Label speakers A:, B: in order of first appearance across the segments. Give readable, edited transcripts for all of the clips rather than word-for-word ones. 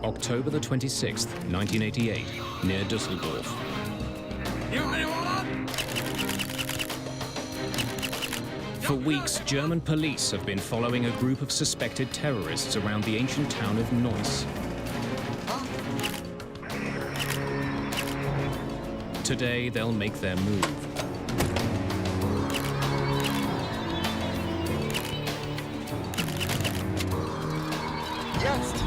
A: October the 26th, 1988, near Dusseldorf. For weeks, German police have been following a group of suspected terrorists around the ancient town of Neuss. Today, they'll make their move.
B: Jetzt!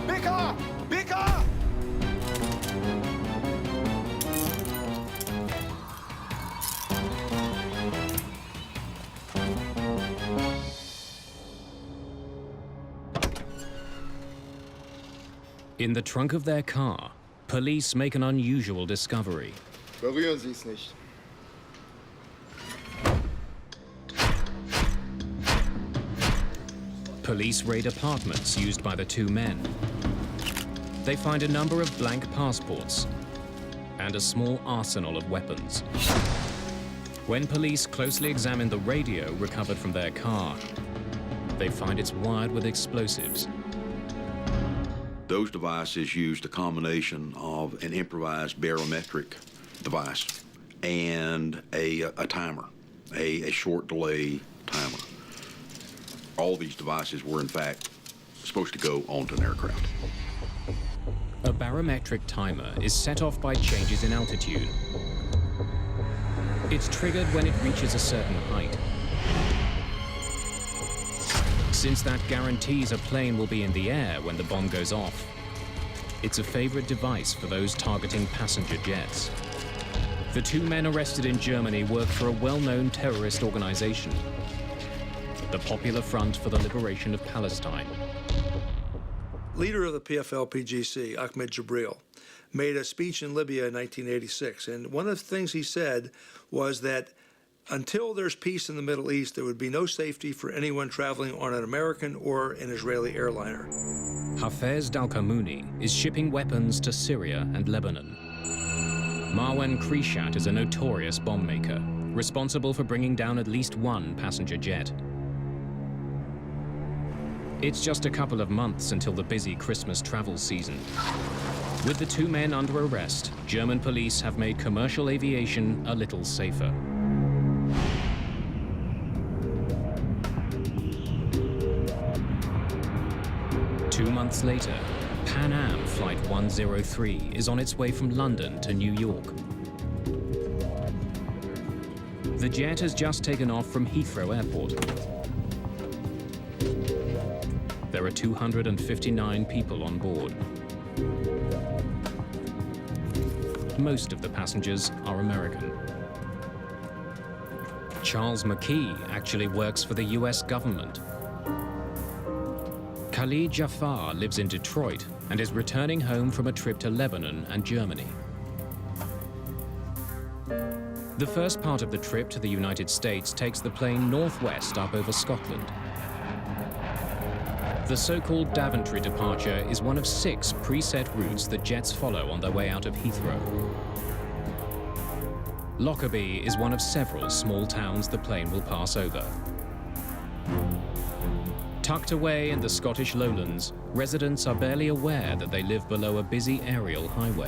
B: Bicker! Bicker!
A: In the trunk of their car, police make an unusual discovery.
B: Berühren Sie es nicht.
A: Police raid apartments used by the two men. They find a number of blank passports and a small arsenal of weapons. When police closely examine the radio recovered from their car, they find it's wired with explosives.
C: Those devices used a combination of an improvised barometric device and a timer, a short delay timer. All these devices were, in fact, supposed to go onto an aircraft.
A: A barometric timer is set off by changes in altitude. It's triggered when it reaches a certain height. Since that guarantees a plane will be in the air when the bomb goes off, it's a favorite device for those targeting passenger jets. The two men arrested in Germany work for a well-known terrorist organization, the Popular Front for the Liberation of Palestine.
D: Leader of the PFLP-GC, Ahmed Jibril, made a speech in Libya in 1986, and one of the things he said was that until there's peace in the Middle East, there would be no safety for anyone traveling on an American or an Israeli airliner.
A: Hafez Dalkamouni is shipping weapons to Syria and Lebanon. Marwan Krishat is a notorious bomb maker, responsible for bringing down at least one passenger jet. It's just a couple of months until the busy Christmas travel season. With the two men under arrest, German police have made commercial aviation a little safer. Two months later, Pan Am Flight 103 is on its way from London to New York. The jet has just taken off from Heathrow Airport. There are 259 people on board. Most of the passengers are American. Charles McKee actually works for the US government. Khalid Jafar lives in Detroit and is returning home from a trip to Lebanon and Germany. The first part of the trip to the United States takes the plane northwest up over Scotland. The so-called Daventry departure is one of 6 preset routes that jets follow on their way out of Heathrow. Lockerbie is one of several small towns the plane will pass over. Tucked away in the Scottish lowlands, residents are barely aware that they live below a busy aerial highway.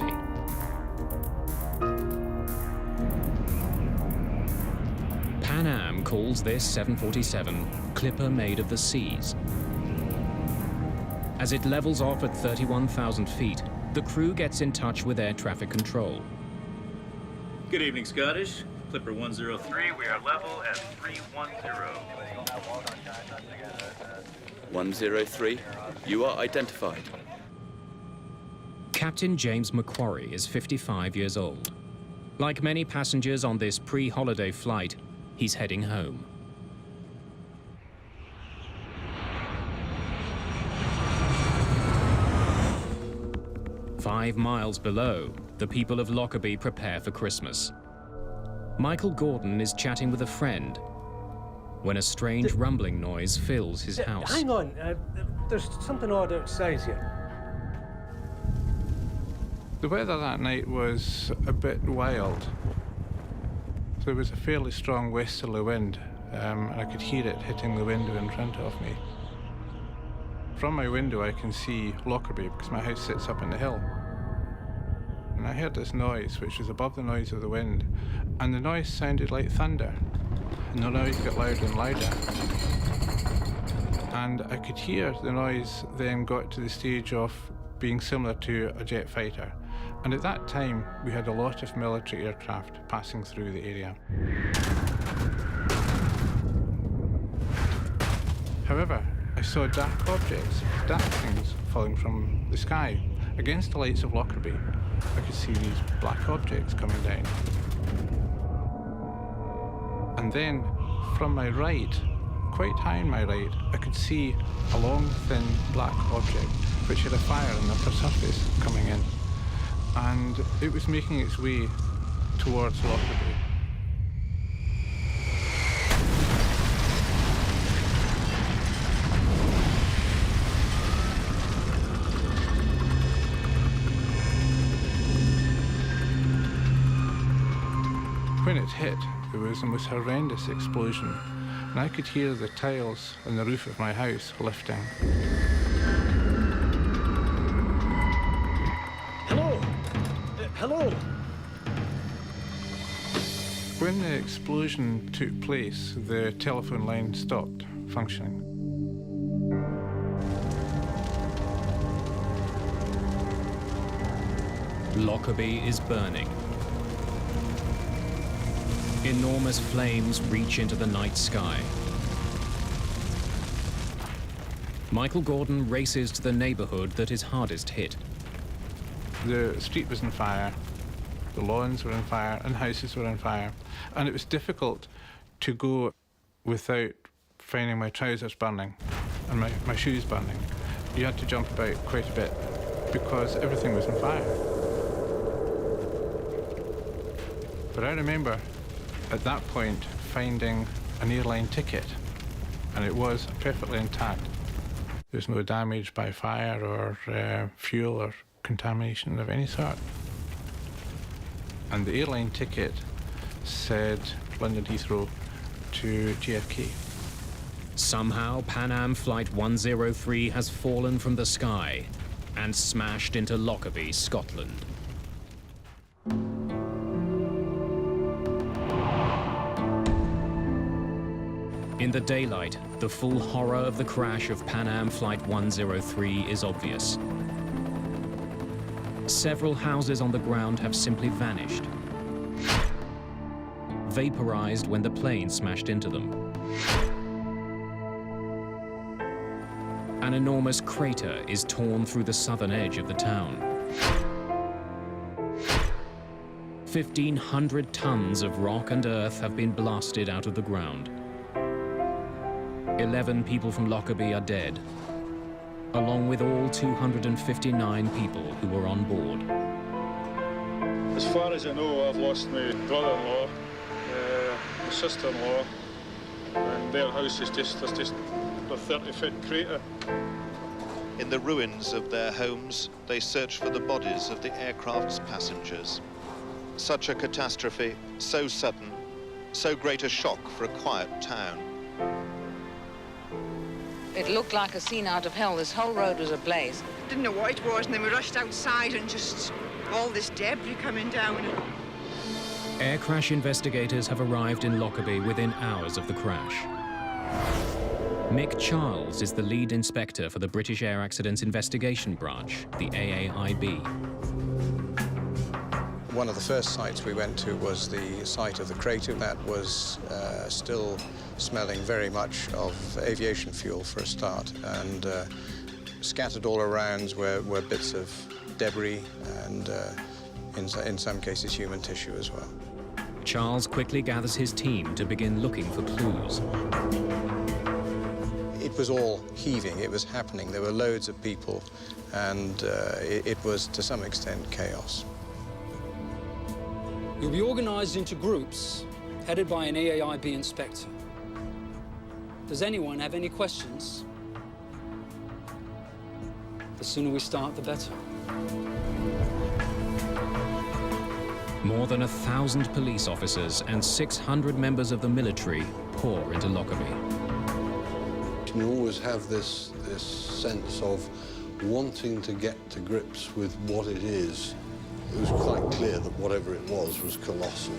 A: Pan Am calls this 747 Clipper Made of the Seas. As it levels off at 31,000 feet, the crew gets in touch with air traffic control.
E: Good evening, Scottish. Clipper 103, we are level at 310.
F: 103, you are identified.
A: Captain James McQuarrie is 55 years old. Like many passengers on this pre-holiday flight, he's heading home. Five miles below, the people of Lockerbie prepare for Christmas. Michael Gordon is chatting with a friend when a strange rumbling noise fills his house.
G: Hang on, there's something odd outside here.
H: The weather that night was a bit wild. There was a fairly strong westerly wind, and I could hear it hitting the window in front of me. From my window, I can see Lockerbie because my house sits up in the hill. And I heard this noise, which was above the noise of the wind, and the noise sounded like thunder. And the noise got louder and louder. And I could hear the noise then got to the stage of being similar to a jet fighter. And at that time, we had a lot of military aircraft passing through the area. However, I saw dark objects, dark things falling from the sky. Against the lights of Lockerbie, I could see these black objects coming down. And then, from my right, quite high on my right, I could see a long, thin, black object which had a fire on the upper surface coming in. And it was making its way towards Lockerbie. When it hit, there was the most horrendous explosion, and I could hear the tiles on the roof of my house lifting.
G: Hello? Hello?
H: When the explosion took place, the telephone line stopped functioning.
A: Lockerbie is burning. Enormous flames reach into the night sky. Michael Gordon races to the neighborhood that is hardest hit.
H: The street was on fire, the lawns were on fire, and houses were on fire. And it was difficult to go without finding my trousers burning and my shoes burning. You had to jump about quite a bit because everything was on fire. But I remember at that point finding an airline ticket, and it was perfectly intact. There's no damage by fire or fuel or contamination of any sort. And the airline ticket said London Heathrow to JFK.
A: Somehow, Pan Am Flight 103 has fallen from the sky and smashed into Lockerbie, Scotland. In the daylight, the full horror of the crash of Pan Am Flight 103 is obvious. Several houses on the ground have simply vanished, vaporized when the plane smashed into them. An enormous crater is torn through the southern edge of the town. 1,500 tons of rock and earth have been blasted out of the ground. 11 people from Lockerbie are dead, along with all 259 people who were on board.
I: As far as I know, I've lost my brother-in-law, my sister-in-law, and their house is just a 30-foot crater.
J: In the ruins of their homes, they search for the bodies of the aircraft's passengers. Such a catastrophe, so sudden, so great a shock for a quiet town.
K: It looked like a scene out of hell. This whole road was ablaze.
L: Didn't know what it was, and then we rushed outside and just all this debris coming down.
A: Air crash investigators have arrived in Lockerbie within hours of the crash. Mick Charles is the lead inspector for the British Air Accidents Investigation Branch, the AAIB.
M: One of the first sites we went to was the site of the crater. That was still smelling very much of aviation fuel for a start, and scattered all around were bits of debris and in some cases human tissue as well.
A: Charles quickly gathers his team to begin looking for clues.
M: It was all heaving, it was happening. There were loads of people, and it was to some extent chaos.
N: You'll be organised into groups headed by an AAIB inspector. Does anyone have any questions? The sooner we start, the better.
A: More than 1,000 police officers and 600 members of the military pour into Lockerbie.
O: can always have this sense of wanting to get to grips with what it is. It was quite clear that whatever it was colossal.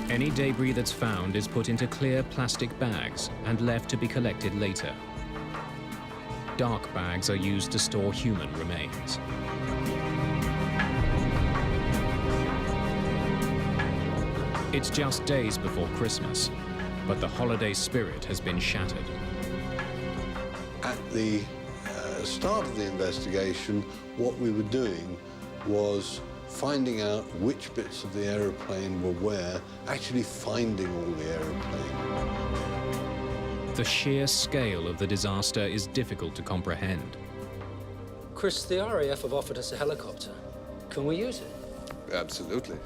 A: Any debris that's found is put into clear plastic bags and left to be collected later. Dark bags are used to store human remains. It's just days before Christmas, but the holiday spirit has been shattered.
O: At the start of the investigation, what we were doing was finding out which bits of the aeroplane were where, actually finding all the aeroplane.
A: The sheer scale of the disaster is difficult to comprehend.
N: Chris, the RAF have offered us a helicopter. Can we use it?
P: Absolutely.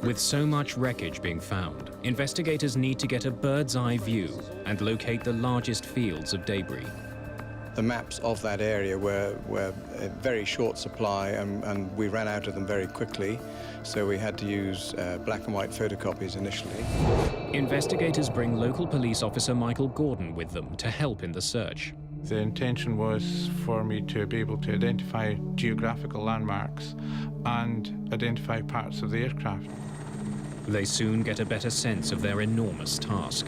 A: With so much wreckage being found, investigators need to get a bird's-eye view and locate the largest fields of debris.
M: The maps of that area were a very short supply, and we ran out of them very quickly, so we had to use black and white photocopies initially.
A: Investigators bring local police officer Michael Gordon with them to help in the search.
H: The intention was for me to be able to identify geographical landmarks and identify parts of the aircraft.
A: They soon get a better sense of their enormous task.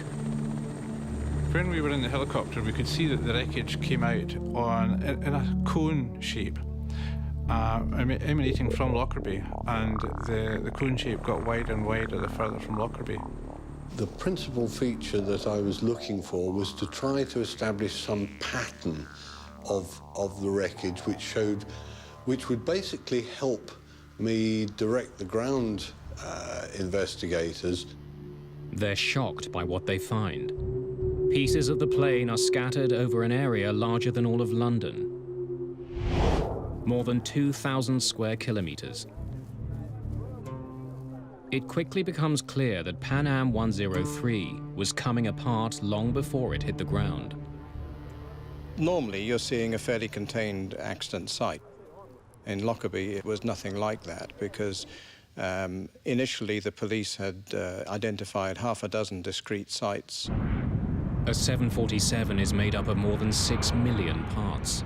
H: When we were in the helicopter, we could see that the wreckage came out in a cone shape, emanating from Lockerbie, and the cone shape got wider and wider the further from Lockerbie.
O: The principal feature that I was looking for was to try to establish some pattern of the wreckage which would basically help me direct the ground investigators.
A: They're shocked by what they find. Pieces of the plane are scattered over an area larger than all of London. More than 2,000 square kilometres. It quickly becomes clear that Pan Am 103 was coming apart long before it hit the ground.
M: Normally, you're seeing a fairly contained accident site. In Lockerbie, it was nothing like that, because initially the police had identified half a dozen discrete sites.
A: A 747 is made up of more than 6 million parts.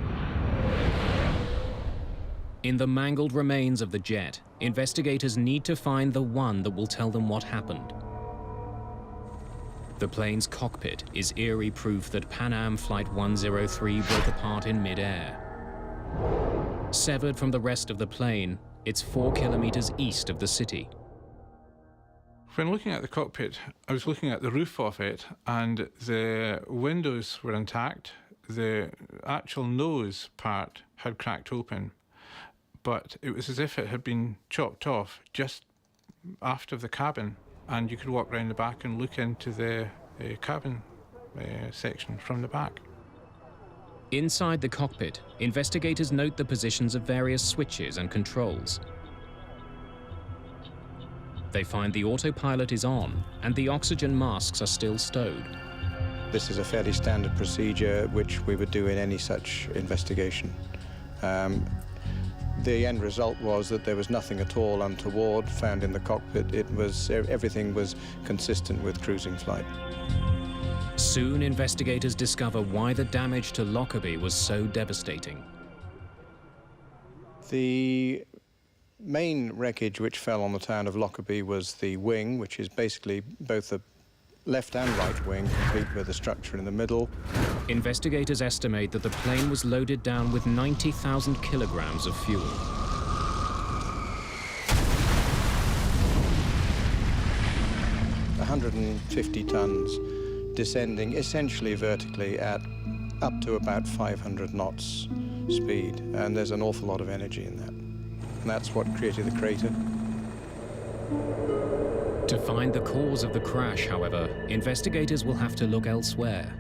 A: In the mangled remains of the jet, investigators need to find the one that will tell them what happened. The plane's cockpit is eerie proof that Pan Am Flight 103 broke apart in mid-air. Severed from the rest of the plane, it's 4 kilometers east of the city.
H: When looking at the cockpit, I was looking at the roof of it, and the windows were intact. The actual nose part had cracked open, but it was as if it had been chopped off just aft of the cabin, and you could walk round the back and look into the cabin section from the back.
A: Inside the cockpit, investigators note the positions of various switches and controls. They find the autopilot is on and the oxygen masks are still stowed.
M: This is a fairly standard procedure which we would do in any such investigation. The end result was that there was nothing at all untoward found in the cockpit. Everything was consistent with cruising flight.
A: Soon, investigators discover why the damage to Lockerbie was so devastating.
M: The main wreckage which fell on the town of Lockerbie was the wing, which is basically both the left and right wing, complete with a structure in the middle.
A: Investigators estimate that the plane was loaded down with 90,000 kilograms of fuel.
M: $150 tons, descending essentially vertically at up to about 500 knots speed, and there's an awful lot of energy in that. And that's what created the crater.
A: To find the cause of the crash, however, investigators will have to look elsewhere.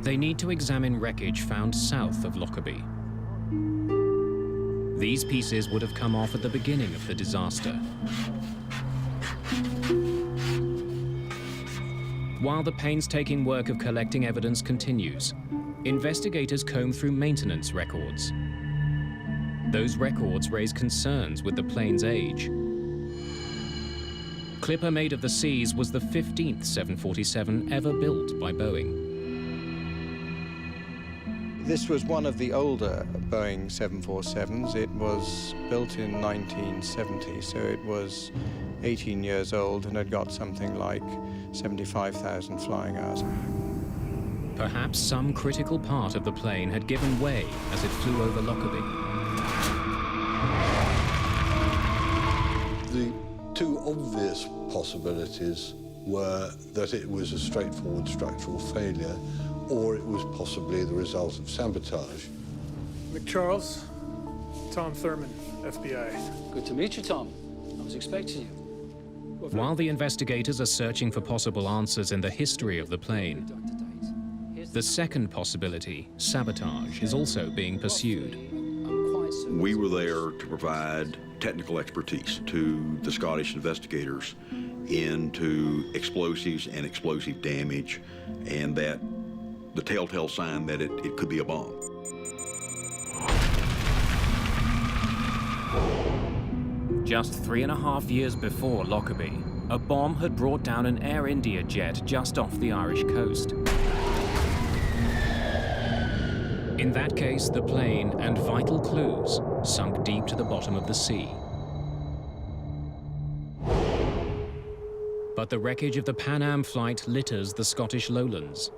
A: They need to examine wreckage found south of Lockerbie. These pieces would have come off at the beginning of the disaster. While the painstaking work of collecting evidence continues, investigators comb through maintenance records. Those records raise concerns with the plane's age. Clipper Made of the Seas was the 15th 747 ever built by Boeing.
M: This was one of the older Boeing 747s. It was built in 1970, so it was 18 years old and had got something like 75,000 flying hours.
A: Perhaps some critical part of the plane had given way as it flew over Lockerbie.
O: The two obvious possibilities were that it was a straightforward structural failure, or it was possibly the result of sabotage.
I: McCharles, Tom Thurman, FBI.
N: Good to meet you, Tom. I was expecting you.
A: While the investigators are searching for possible answers in the history of the plane, the second possibility, sabotage, is also being pursued.
C: We were there to provide technical expertise to the Scottish investigators into explosives and explosive damage, and that the telltale sign that it could be a bomb.
A: Just 3.5 years before Lockerbie, a bomb had brought down an Air India jet just off the Irish coast. In that case, the plane and vital clues sunk deep to the bottom of the sea. But the wreckage of the Pan Am flight litters the Scottish lowlands.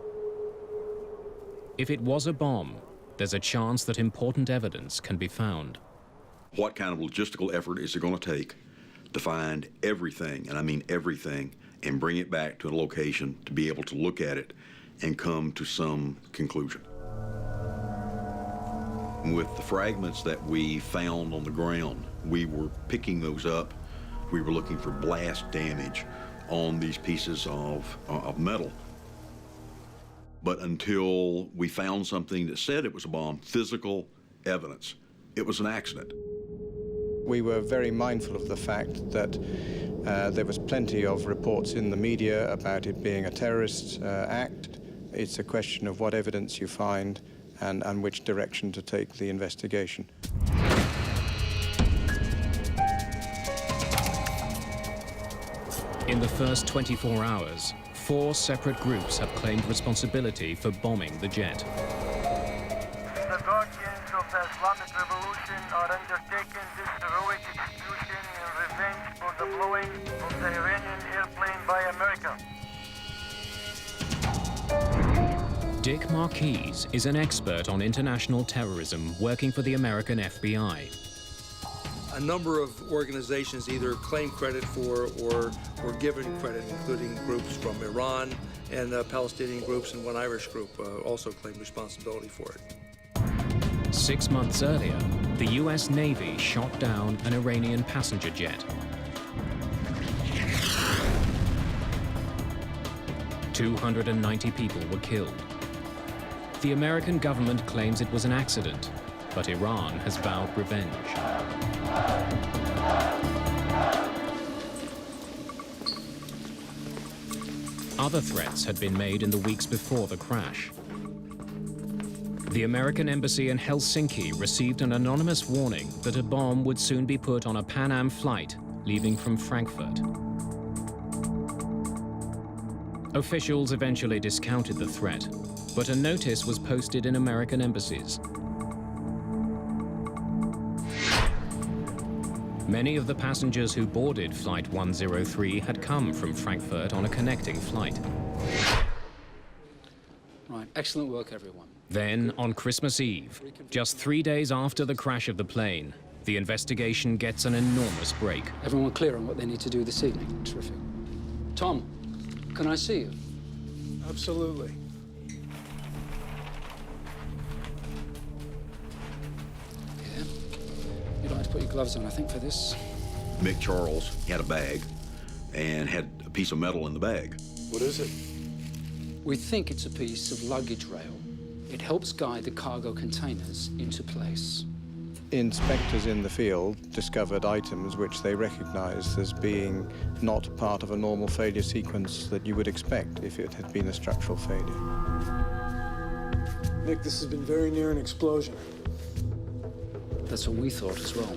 A: If it was a bomb, there's a chance that important evidence can be found.
C: What kind of logistical effort is it going to take to find everything, and I mean everything, and bring it back to a location to be able to look at it and come to some conclusion? With the fragments that we found on the ground, we were picking those up. We were looking for blast damage on these pieces of metal. But until we found something that said it was a bomb, physical evidence, it was an accident.
M: We were very mindful of the fact that there was plenty of reports in the media about it being a terrorist act. It's a question of what evidence you find and which direction to take the investigation.
A: In the first 24 hours, 4 separate groups have claimed responsibility for bombing the jet.
P: The guardians of the Islamic Revolution are undertaking this heroic execution in revenge for the blowing of the Iranian airplane by America.
A: Dick Marquis is an expert on international terrorism working for the American FBI.
D: A number of organizations either claim credit for or were given credit, including groups from Iran and Palestinian groups, and one Irish group also claimed responsibility for it.
A: 6 months earlier, the US Navy shot down an Iranian passenger jet. 290 people were killed. The American government claims it was an accident, but Iran has vowed revenge. Other threats had been made in the weeks before the crash. The American embassy in Helsinki received an anonymous warning that a bomb would soon be put on a Pan Am flight leaving from Frankfurt. Officials eventually discounted the threat, but a notice was posted in American embassies. Many of the passengers who boarded Flight 103 had come from Frankfurt on a connecting flight.
N: Right, excellent work, everyone.
A: Then, on Christmas Eve, just 3 days after the crash of the plane, the investigation gets an enormous break.
N: Everyone clear on what they need to do this evening? Terrific. Tom, can I see you?
I: Absolutely.
N: Yeah. You'd like to put your gloves on, I think, for this.
C: Mick Charles had a bag and had a piece of metal in the bag.
I: What is it?
N: We think it's a piece of luggage rail. It helps guide the cargo containers into place.
M: Inspectors in the field discovered items which they recognized as being not part of a normal failure sequence that you would expect if it had been a structural failure.
I: Nick, this has been very near an explosion.
N: That's what we thought as well.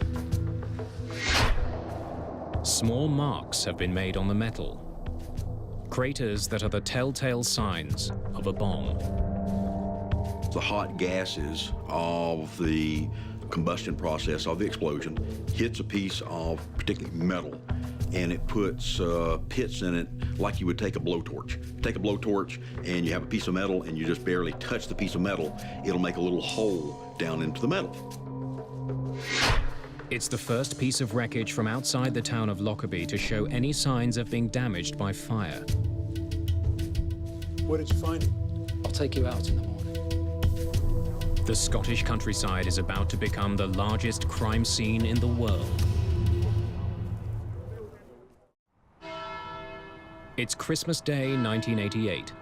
A: Small marks have been made on the metal. Craters that are the telltale signs of a bomb.
C: The hot gases of the combustion process of the explosion hits a piece of particularly metal, and it puts pits in it like you would take a blowtorch. Take a blowtorch and you have a piece of metal and you just barely touch the piece of metal, it'll make a little hole down into the metal.
A: It's the first piece of wreckage from outside the town of Lockerbie to show any signs of being damaged by fire.
G: Where did you find it?
N: I'll take you out in the morning.
A: The Scottish countryside is about to become the largest crime scene in the world. It's Christmas Day, 1988.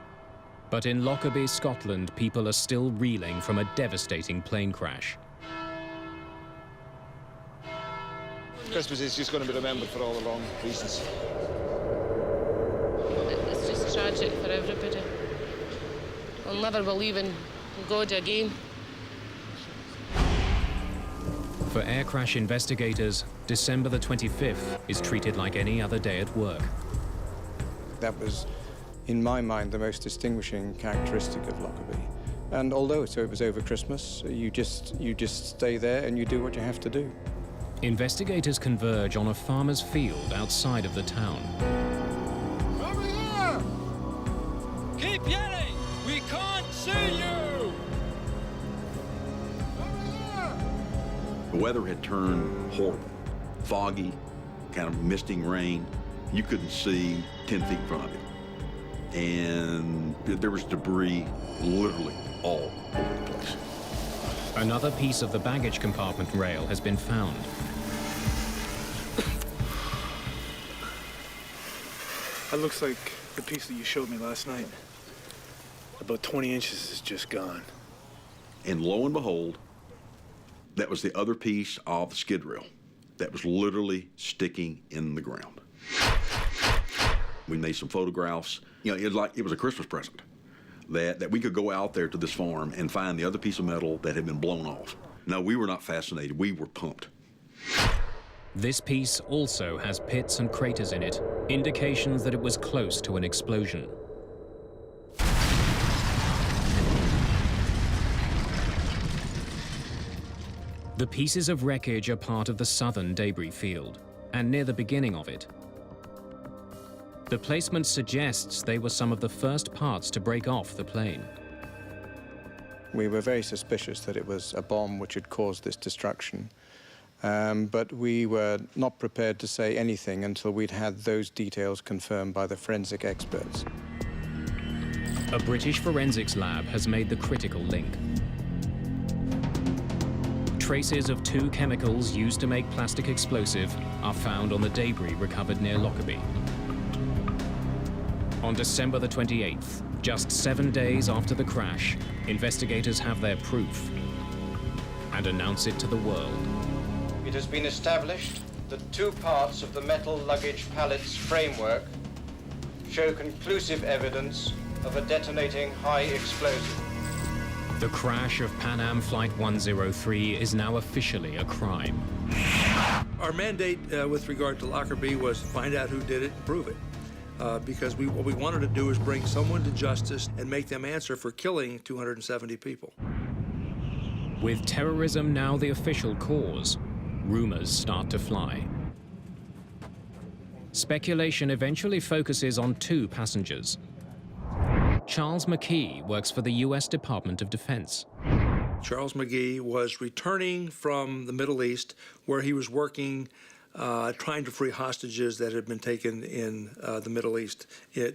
A: But in Lockerbie, Scotland, people are still reeling from a devastating plane crash.
B: Christmas is just going to be remembered for all the wrong reasons.
Q: It's just tragic for everybody. I'll never believe in God again.
A: For air crash investigators, December the 25th is treated like any other day at work.
M: That was, in my mind, the most distinguishing characteristic of Lockerbie. And although it was over Christmas, you just stay there and you do what you have to do.
A: Investigators converge on a farmer's field outside of the town.
P: Over here!
R: Keep yelling! We can't see you!
C: The weather had turned horrible. Foggy, kind of misting rain. You couldn't see 10 feet in front of you. And there was debris literally all over the place.
A: Another piece of the baggage compartment rail has been found.
G: That looks like the piece that you showed me last night. About 20 inches is just gone.
C: And lo and behold, that was the other piece of the skid rail that was literally sticking in the ground. We made some photographs. You know, it was a Christmas present that we could go out there to this farm and find the other piece of metal that had been blown off. No, we were not fascinated. We were pumped.
A: This piece also has pits and craters in it, indications that it was close to an explosion. The pieces of wreckage are part of the southern debris field, and near the beginning of it. The placement suggests they were some of the first parts to break off the plane.
M: We were very suspicious that it was a bomb which had caused this destruction. But we were not prepared to say anything until we'd had those details confirmed by the forensic experts.
A: A British forensics lab has made the critical link. Traces of 2 chemicals used to make plastic explosive are found on the debris recovered near Lockerbie. On December the 28th, just 7 days after the crash, investigators have their proof and announce it to the world.
M: It has been established that 2 parts of the metal luggage pallet's framework show conclusive evidence of a detonating high explosive.
A: The crash of Pan Am Flight 103 is now officially a crime.
D: Our mandate with regard to Lockerbie was to find out who did it and prove it. Because what we wanted to do is bring someone to justice and make them answer for killing 270 people.
A: With terrorism now the official cause, rumors start to fly. Speculation eventually focuses on 2 passengers. Charles McKee works for the US Department of Defense.
D: Charles McGee was returning from the Middle East, where he was working trying to free hostages that had been taken in the Middle East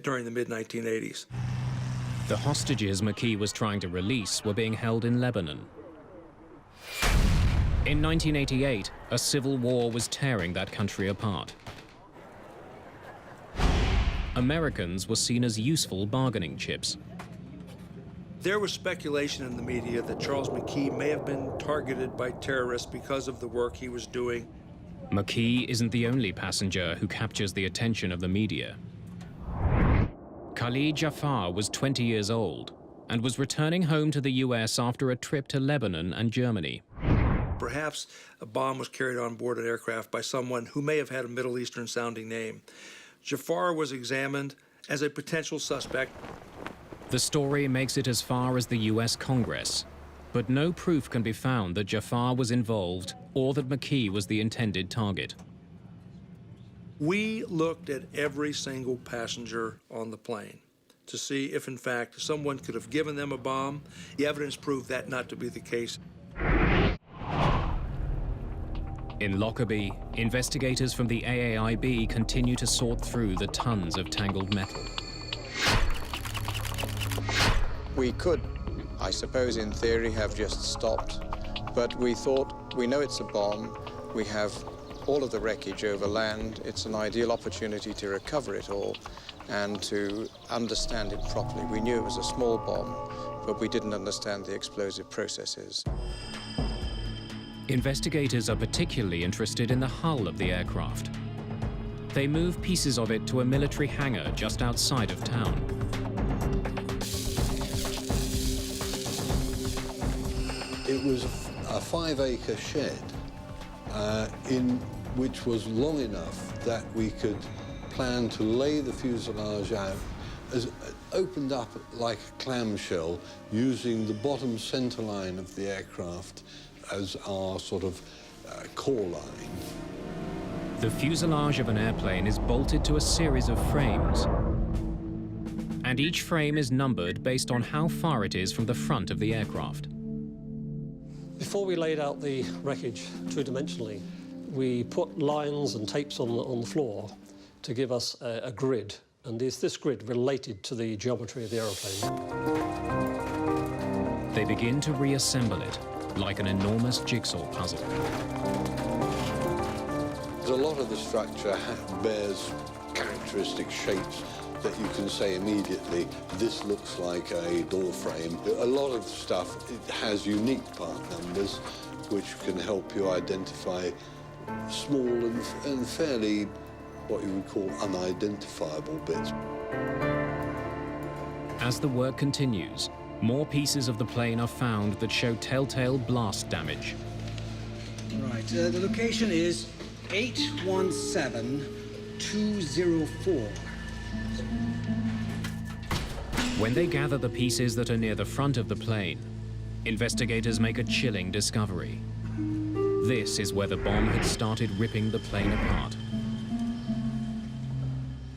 D: during the mid-1980s.
A: The hostages McKee was trying to release were being held in Lebanon. In 1988, a civil war was tearing that country apart. Americans were seen as useful bargaining chips.
D: There was speculation in the media that Charles McKee may have been targeted by terrorists because of the work he was doing.
A: McKee isn't the only passenger who captures the attention of the media. Khalid Jafar was 20 years old and was returning home to the US after a trip to Lebanon and Germany.
D: Perhaps a bomb was carried on board an aircraft by someone who may have had a Middle Eastern-sounding name. Jafar was examined as a potential suspect.
A: The story makes it as far as the US Congress, but no proof can be found that Jafar was involved or that McKee was the intended target.
D: We looked at every single passenger on the plane to see if, in fact, someone could have given them a bomb. The evidence proved that not to be the case.
A: In Lockerbie, investigators from the AAIB continue to sort through the tons of tangled metal.
M: We could, I suppose, in theory, have just stopped, but we thought, we know it's a bomb, we have all of the wreckage over land, it's an ideal opportunity to recover it all and to understand it properly. We knew it was a small bomb, but we didn't understand the explosive processes.
A: Investigators are particularly interested in the hull of the aircraft. They move pieces of it to a military hangar just outside of town.
O: It was a 5-acre shed which was long enough that we could plan to lay the fuselage out, opened up like a clamshell, using the bottom center line of the aircraft as our sort of core line.
A: The fuselage of an airplane is bolted to a series of frames, and each frame is numbered based on how far it is from the front of the aircraft.
S: Before we laid out the wreckage two-dimensionally, we put lines and tapes on the floor to give us a grid, and this grid related to the geometry of the aeroplane.
A: They begin to reassemble it, like an enormous jigsaw puzzle.
O: A lot of the structure bears characteristic shapes that you can say immediately, this looks like a door frame. A lot of stuff, it has unique part numbers, which can help you identify small and fairly, what you would call unidentifiable bits.
A: As the work continues, more pieces of the plane are found that show telltale blast damage.
T: Right, the location is 817204.
A: When they gather the pieces that are near the front of the plane, investigators make a chilling discovery. This is where the bomb had started ripping the plane apart.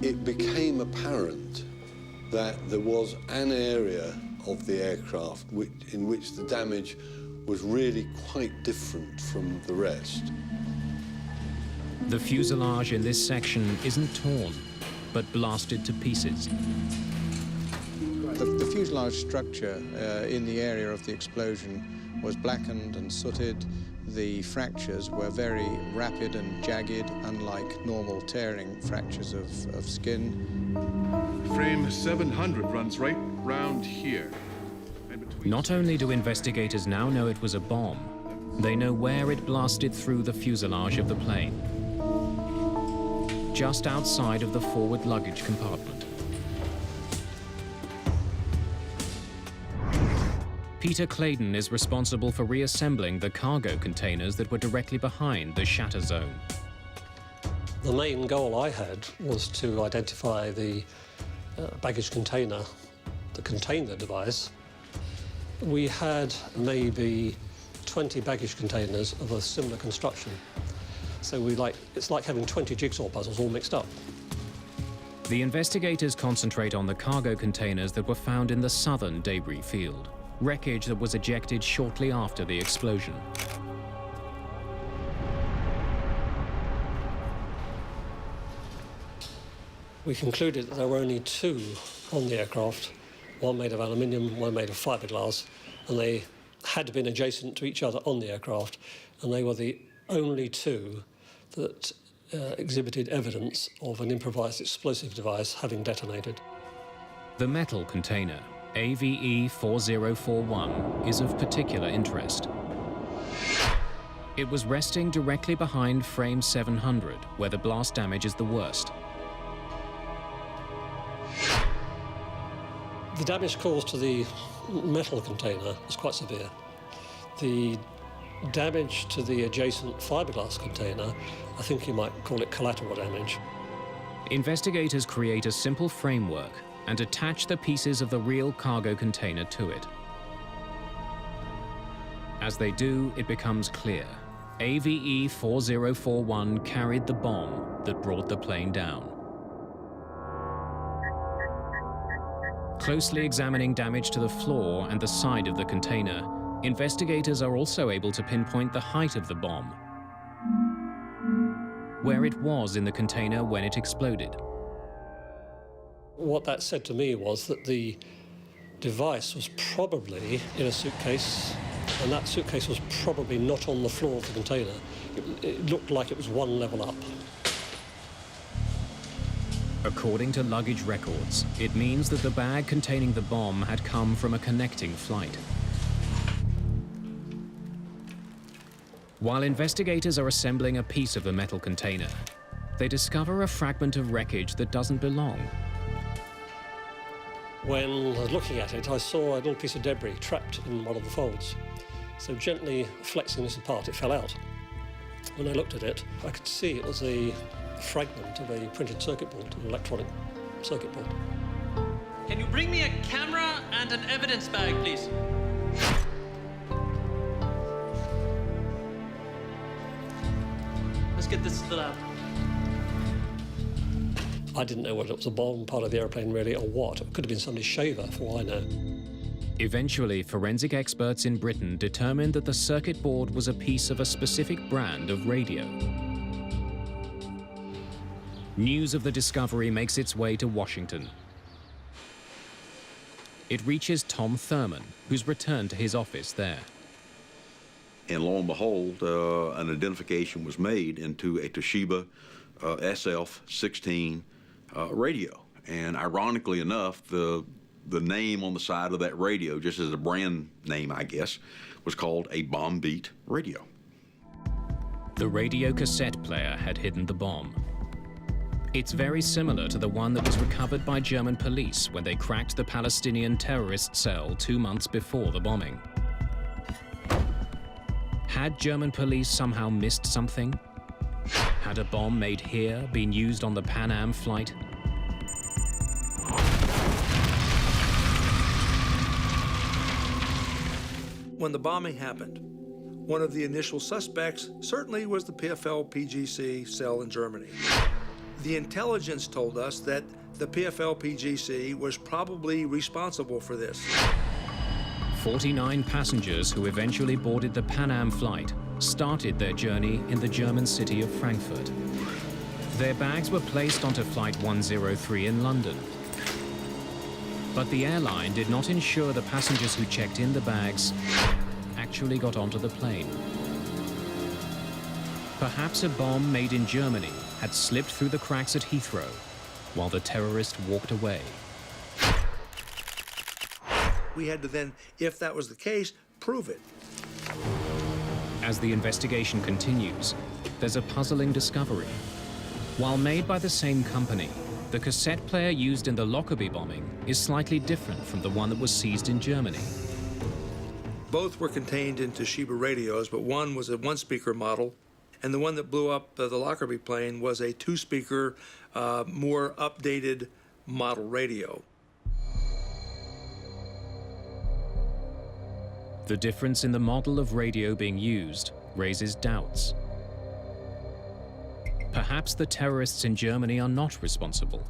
O: It became apparent that there was an area of the aircraft in which the damage was really quite different from the rest.
A: The fuselage in this section isn't torn, but blasted to pieces.
M: The fuselage structure in the area of the explosion was blackened and sooted. The fractures were very rapid and jagged, unlike normal tearing fractures of skin.
U: Frame 700 runs right round here.
A: Not only do investigators now know it was a bomb, they know where it blasted through the fuselage of the plane. Just outside of the forward luggage compartment. Peter Clayton is responsible for reassembling the cargo containers that were directly behind the shatter zone.
S: The main goal I had was to identify the baggage container that contained the device. We had maybe 20 baggage containers of a similar construction. So it's like having 20 jigsaw puzzles all mixed up.
A: The investigators concentrate on the cargo containers that were found in the southern debris field, wreckage that was ejected shortly after the explosion.
S: We concluded that there were only two on the aircraft, one made of aluminium, one made of fiberglass, and they had been adjacent to each other on the aircraft, and they were the only two that exhibited evidence of an improvised explosive device having detonated.
A: The metal container, AVE 4041, is of particular interest. It was resting directly behind frame 700, where the blast damage is the worst.
S: The damage caused to the metal container was quite severe. The Damage to the adjacent fiberglass container, I think you might call it collateral damage.
A: Investigators create a simple framework and attach the pieces of the real cargo container to it. As they do, it becomes clear. AVE 4041 carried the bomb that brought the plane down. Closely examining damage to the floor and the side of the container, investigators are also able to pinpoint the height of the bomb, where it was in the container when it exploded.
S: What that said to me was that the device was probably in a suitcase, and that suitcase was probably not on the floor of the container. It looked like it was one level up.
A: According to luggage records, it means that the bag containing the bomb had come from a connecting flight. While investigators are assembling a piece of the metal container, they discover a fragment of wreckage that doesn't belong.
S: When I was looking at it, I saw a little piece of debris trapped in one of the folds. So gently flexing this apart, it fell out. When I looked at it, I could see it was a fragment of a printed circuit board, an electronic circuit board.
E: Can you bring me a camera and an evidence bag, please? Let's get this to the lab.
S: I didn't know whether it was a bomb part of the airplane really or what. It could have been somebody's shaver, for all I know.
A: Eventually, forensic experts in Britain determined that the circuit board was a piece of a specific brand of radio. News of the discovery makes its way to Washington. It reaches Tom Thurman, who's returned to his office there.
C: And lo and behold, an identification was made into a Toshiba SF-16 radio. And ironically enough, the name on the side of that radio, just as a brand name, I guess, was called a bomb beat radio.
A: The radio cassette player had hidden the bomb. It's very similar to the one that was recovered by German police when they cracked the Palestinian terrorist cell 2 months before the bombing. Had German police somehow missed something? Had a bomb made here been used on the Pan Am flight?
D: When the bombing happened, one of the initial suspects certainly was the PFL-PGC cell in Germany. The intelligence told us that the PFL-PGC was probably responsible for this.
A: 49 passengers who eventually boarded the Pan Am flight started their journey in the German city of Frankfurt. Their bags were placed onto Flight 103 in London. But the airline did not ensure the passengers who checked in the bags actually got onto the plane. Perhaps a bomb made in Germany had slipped through the cracks at Heathrow while the terrorist walked away.
D: We had to then, if that was the case, prove it.
A: As the investigation continues, there's a puzzling discovery. While made by the same company, the cassette player used in the Lockerbie bombing is slightly different from the one that was seized in Germany.
D: Both were contained in Toshiba radios, but one was a one-speaker model, and the one that blew up the Lockerbie plane was a two-speaker, more updated model radio.
A: The difference in the model of radio being used raises doubts. Perhaps the terrorists in Germany are not responsible.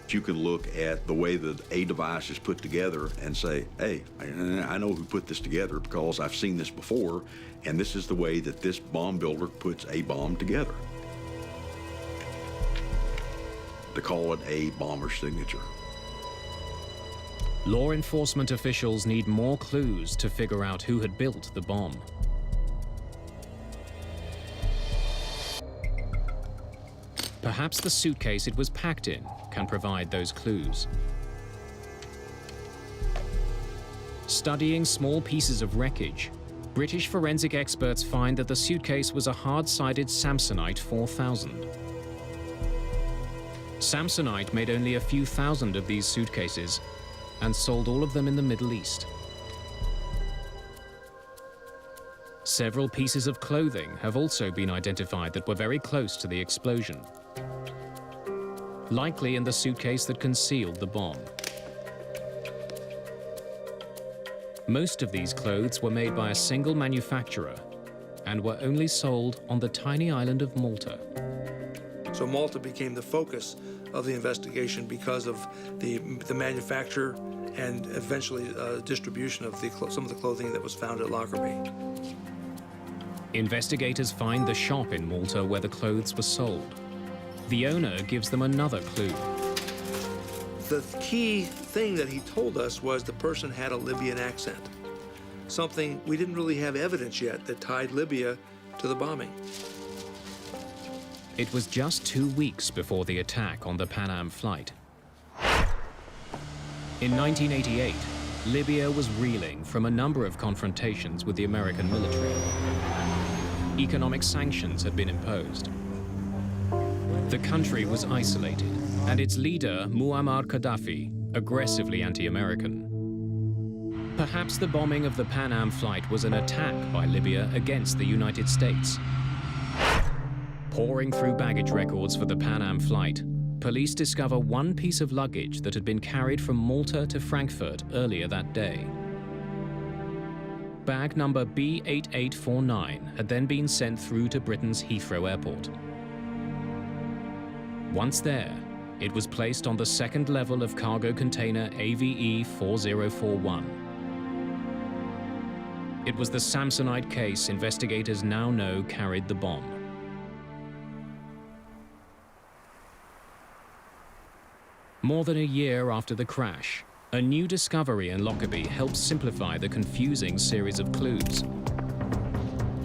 C: You can look at the way that a device is put together and say, hey, I know who put this together because I've seen this before, and this is the way that this bomb builder puts a bomb together. To call it a bomber's signature.
A: Law enforcement officials need more clues to figure out who had built the bomb. Perhaps the suitcase it was packed in can provide those clues. Studying small pieces of wreckage, British forensic experts find that the suitcase was a hard-sided Samsonite 4000. Samsonite made only a few thousand of these suitcases and sold all of them in the Middle East. Several pieces of clothing have also been identified that were very close to the explosion, likely in the suitcase that concealed the bomb. Most of these clothes were made by a single manufacturer and were only sold on the tiny island of Malta.
D: So Malta became the focus of the investigation because of the manufacture and eventually distribution of some of the clothing that was found at Lockerbie.
A: Investigators find the shop in Malta where the clothes were sold. The owner gives them another clue.
D: The key thing that he told us was the person had a Libyan accent, something we didn't really have evidence yet that tied Libya to the bombing.
A: It was just 2 weeks before the attack on the Pan Am flight. In 1988, Libya was reeling from a number of confrontations with the American military. Economic sanctions had been imposed. The country was isolated, and its leader, Muammar Gaddafi, aggressively anti-American. Perhaps the bombing of the Pan Am flight was an attack by Libya against the United States. Pouring through baggage records for the Pan Am flight, police discover one piece of luggage that had been carried from Malta to Frankfurt earlier that day. Bag number B8849 had then been sent through to Britain's Heathrow Airport. Once there, it was placed on the second level of cargo container AVE 4041. It was the Samsonite case investigators now know carried the bomb. More than a year after the crash, a new discovery in Lockerbie helps simplify the confusing series of clues.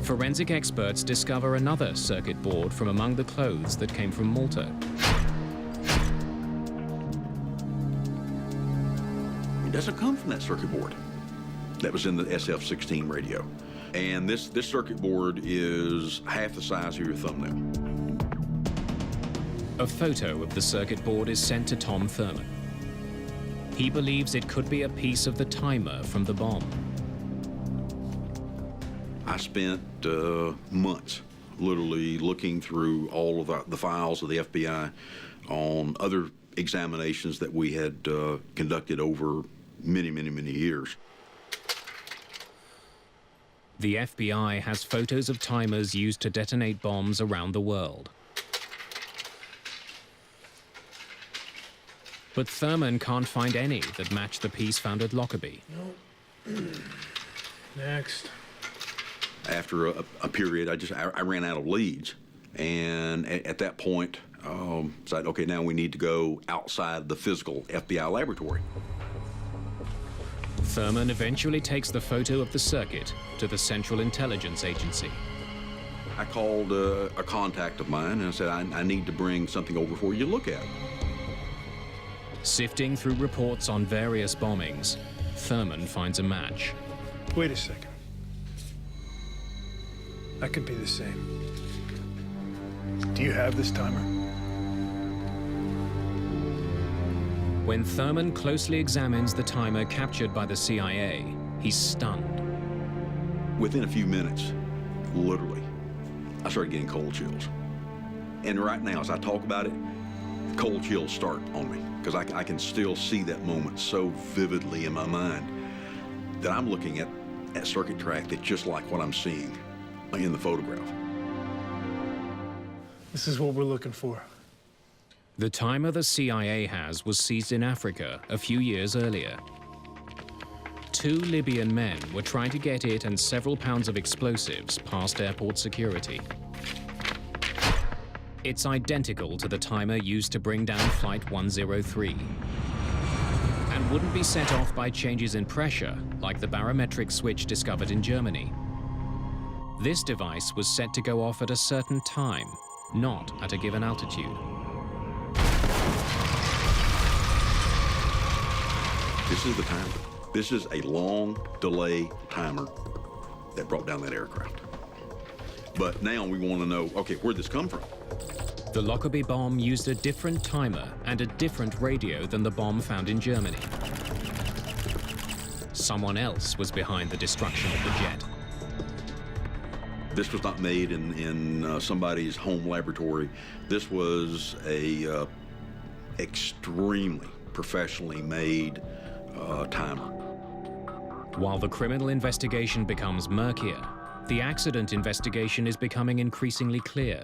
A: Forensic experts discover another circuit board from among the clothes that came from Malta.
C: It doesn't come from that circuit board that was in the SF-16 radio. And this circuit board is half the size of your thumbnail.
A: A photo of the circuit board is sent to Tom Thurman. He believes it could be a piece of the timer from the bomb.
C: I spent months literally looking through all of the files of the FBI on other examinations that we had conducted over many, many, many years.
A: The FBI has photos of timers used to detonate bombs around the world. But Thurman can't find any that match the piece found at Lockerbie.
G: Nope. Next.
C: After a period, I ran out of leads. And at that point, decided, okay, now we need to go outside the physical FBI laboratory.
A: Thurman eventually takes the photo of the circuit to the Central Intelligence Agency.
C: I called a contact of mine and I said, I need to bring something over for you to look at.
A: Sifting through reports on various bombings, Thurman finds a match.
G: Wait a second. That could be the same. Do you have this timer?
A: When Thurman closely examines the timer captured by the CIA, he's stunned.
C: Within a few minutes, literally, I started getting cold chills. And right now, as I talk about it, cold chills start on me, because I can still see that moment so vividly in my mind that I'm looking at a circuit track that's just like what I'm seeing in the photograph.
G: This is what we're looking for.
A: The timer the CIA has was seized in Africa a few years earlier. 2 Libyan men were trying to get it and several pounds of explosives past airport security. It's identical to the timer used to bring down Flight 103 and wouldn't be set off by changes in pressure like the barometric switch discovered in Germany. This device was set to go off at a certain time, not at a given altitude.
C: This is the timer. This is a long delay timer that brought down that aircraft. But now we want to know, okay, where'd this come from?
A: The Lockerbie bomb used a different timer and a different radio than the bomb found in Germany. Someone else was behind the destruction of the jet.
C: This was not made in somebody's home laboratory. This was a extremely professionally made timer.
A: While the criminal investigation becomes murkier, the accident investigation is becoming increasingly clear.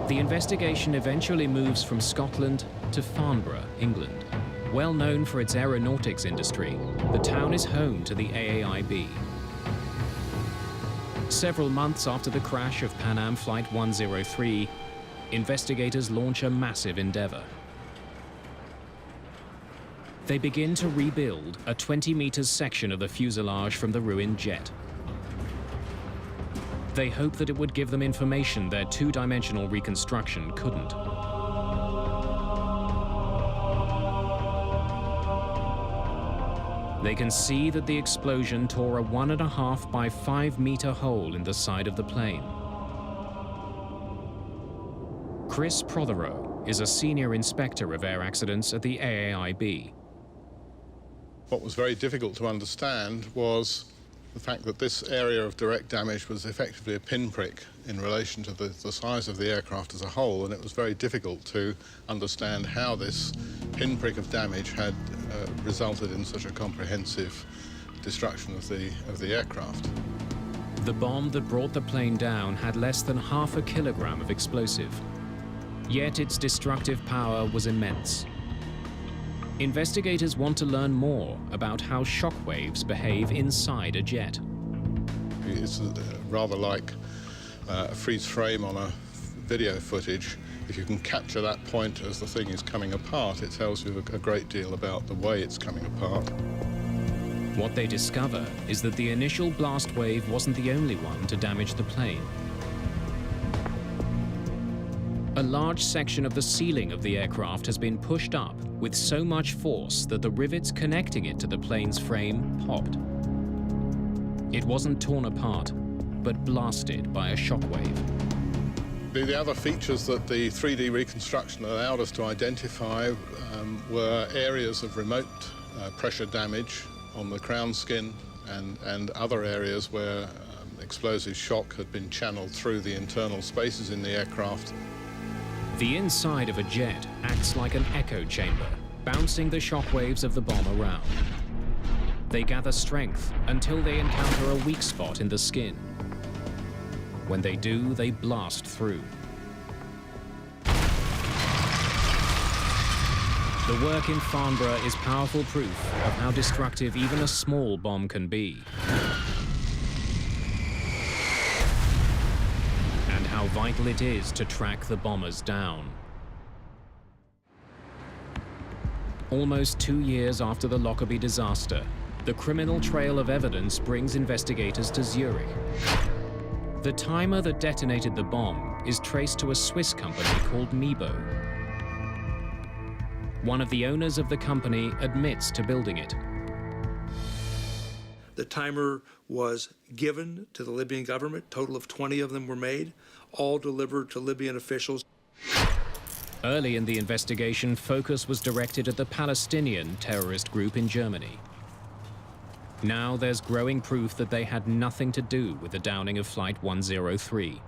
A: The investigation eventually moves from Scotland to Farnborough, England. Well known for its aeronautics industry, the town is home to the AAIB. Several months after the crash of Pan Am Flight 103, investigators launch a massive endeavor. They begin to rebuild a 20-meter section of the fuselage from the ruined jet. They hope that it would give them information their two-dimensional reconstruction couldn't. They can see that the explosion tore a 1.5 by 5 meter hole in the side of the plane. Chris Prothero is a senior inspector of air accidents at the AAIB.
I: What was very difficult to understand was the fact that this area of direct damage was effectively a pinprick in relation to the size of the aircraft as a whole, and it was very difficult to understand how this pinprick of damage had resulted in such a comprehensive destruction of the aircraft.
A: The bomb that brought the plane down had less than 0.5 kilogram of explosive, yet its destructive power was immense. Investigators want to learn more about how shock waves behave inside a jet.
I: It's rather like a freeze frame on a video footage. If you can capture that point as the thing is coming apart, it tells you a great deal about the way it's coming apart.
A: What they discover is that the initial blast wave wasn't the only one to damage the plane. A large section of the ceiling of the aircraft has been pushed up with so much force that the rivets connecting it to the plane's frame popped. It wasn't torn apart, but blasted by a shockwave.
I: The other features that the 3D reconstruction allowed us to identify were areas of remote pressure damage on the crown skin and other areas where explosive shock had been channeled through the internal spaces in the aircraft.
A: The inside of a jet acts like an echo chamber, bouncing the shockwaves of the bomb around. They gather strength until they encounter a weak spot in the skin. When they do, they blast through. The work in Farnborough is powerful proof of how destructive even a small bomb can be. And how vital it is to track the bombers down. Almost 2 years after the Lockerbie disaster, the criminal trail of evidence brings investigators to Zurich. The timer that detonated the bomb is traced to a Swiss company called Mebo. One of the owners of the company admits to building it.
D: The timer was given to the Libyan government. Total of 20 of them were made, all delivered to Libyan officials.
A: Early in the investigation, focus was directed at the Palestinian terrorist group in Germany. Now there's growing proof that they had nothing to do with the downing of Flight 103.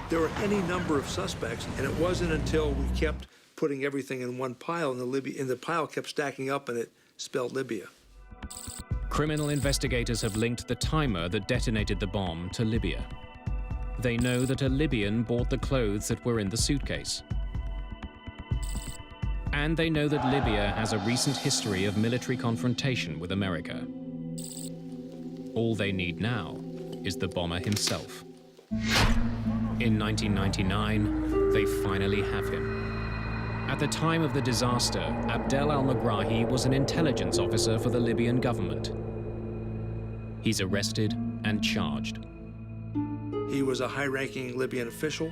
D: There were any number of suspects, and it wasn't until we kept putting everything in one pile, and the pile kept stacking up, and it spelled Libya.
A: Criminal investigators have linked the timer that detonated the bomb to Libya. They know that a Libyan bought the clothes that were in the suitcase. And they know that Libya has a recent history of military confrontation with America. All they need now is the bomber himself. In 1999, they finally have him. At the time of the disaster, Abdel al-Megrahi was an intelligence officer for the Libyan government. He's arrested and charged.
D: He was a high-ranking Libyan official.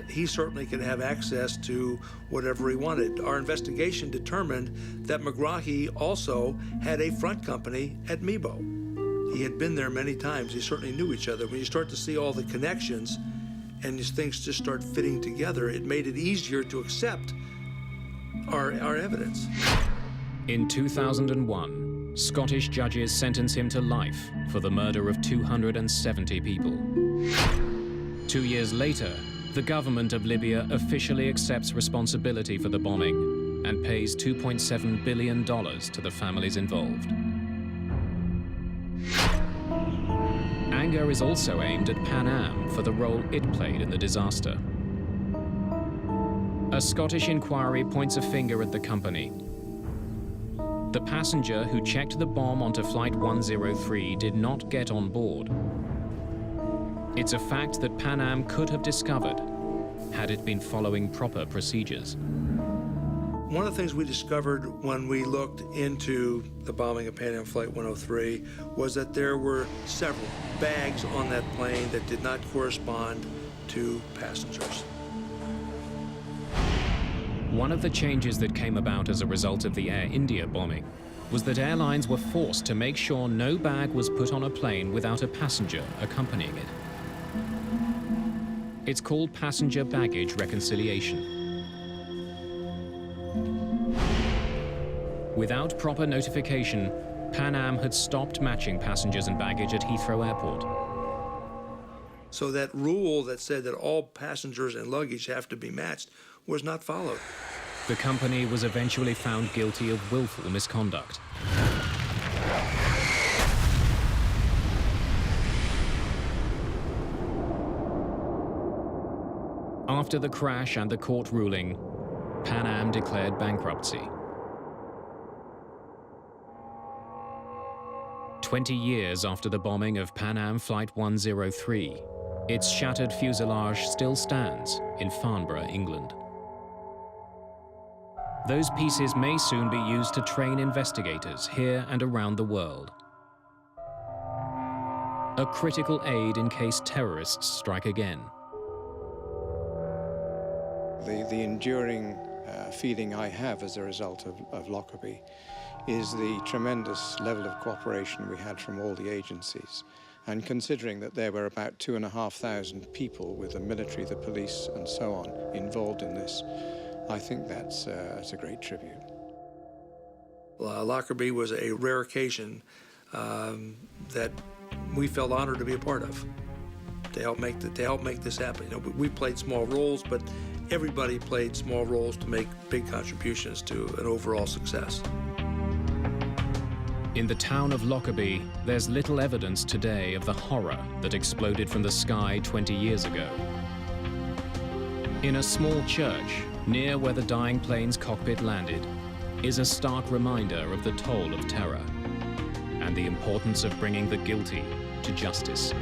D: He certainly could have access to whatever he wanted. Our investigation determined that Megrahi also had a front company at Mebo. He had been there many times. They certainly knew each other. When you start to see all the connections and these things just start fitting together, it made it easier to accept our evidence.
A: In 2001, Scottish judges sentence him to life for the murder of 270 people. 2 years later, the government of Libya officially accepts responsibility for the bombing and pays $2.7 billion to the families involved. Anger is also aimed at Pan Am for the role it played in the disaster. A Scottish inquiry points a finger at the company. The passenger who checked the bomb onto Flight 103 did not get on board. It's a fact that Pan Am could have discovered had it been following proper procedures.
D: One of the things we discovered when we looked into the bombing of Pan Am Flight 103 was that there were several bags on that plane that did not correspond to passengers.
A: One of the changes that came about as a result of the Air India bombing was that airlines were forced to make sure no bag was put on a plane without a passenger accompanying it. It's called passenger baggage reconciliation. Without proper notification, Pan Am had stopped matching passengers and baggage at Heathrow Airport.
D: So that rule that said that all passengers and luggage have to be matched was not followed.
A: The company was eventually found guilty of willful misconduct. After the crash and the court ruling, Pan Am declared bankruptcy. 20 years after the bombing of Pan Am Flight 103, its shattered fuselage still stands in Farnborough, England. Those pieces may soon be used to train investigators here and around the world. A critical aid in case terrorists strike again.
M: The enduring feeling I have as a result of Lockerbie is the tremendous level of cooperation we had from all the agencies. And considering that there were about 2,500 people with the military, the police, and so on involved in this, I think that's a great tribute.
D: Lockerbie was a rare occasion that we felt honored to be a part of, to help make this happen. You know, we played small roles, but everybody played small roles to make big contributions to an overall success.
A: In the town of Lockerbie, there's little evidence today of the horror that exploded from the sky 20 years ago. In a small church, near where the dying plane's cockpit landed, is a stark reminder of the toll of terror and the importance of bringing the guilty to justice.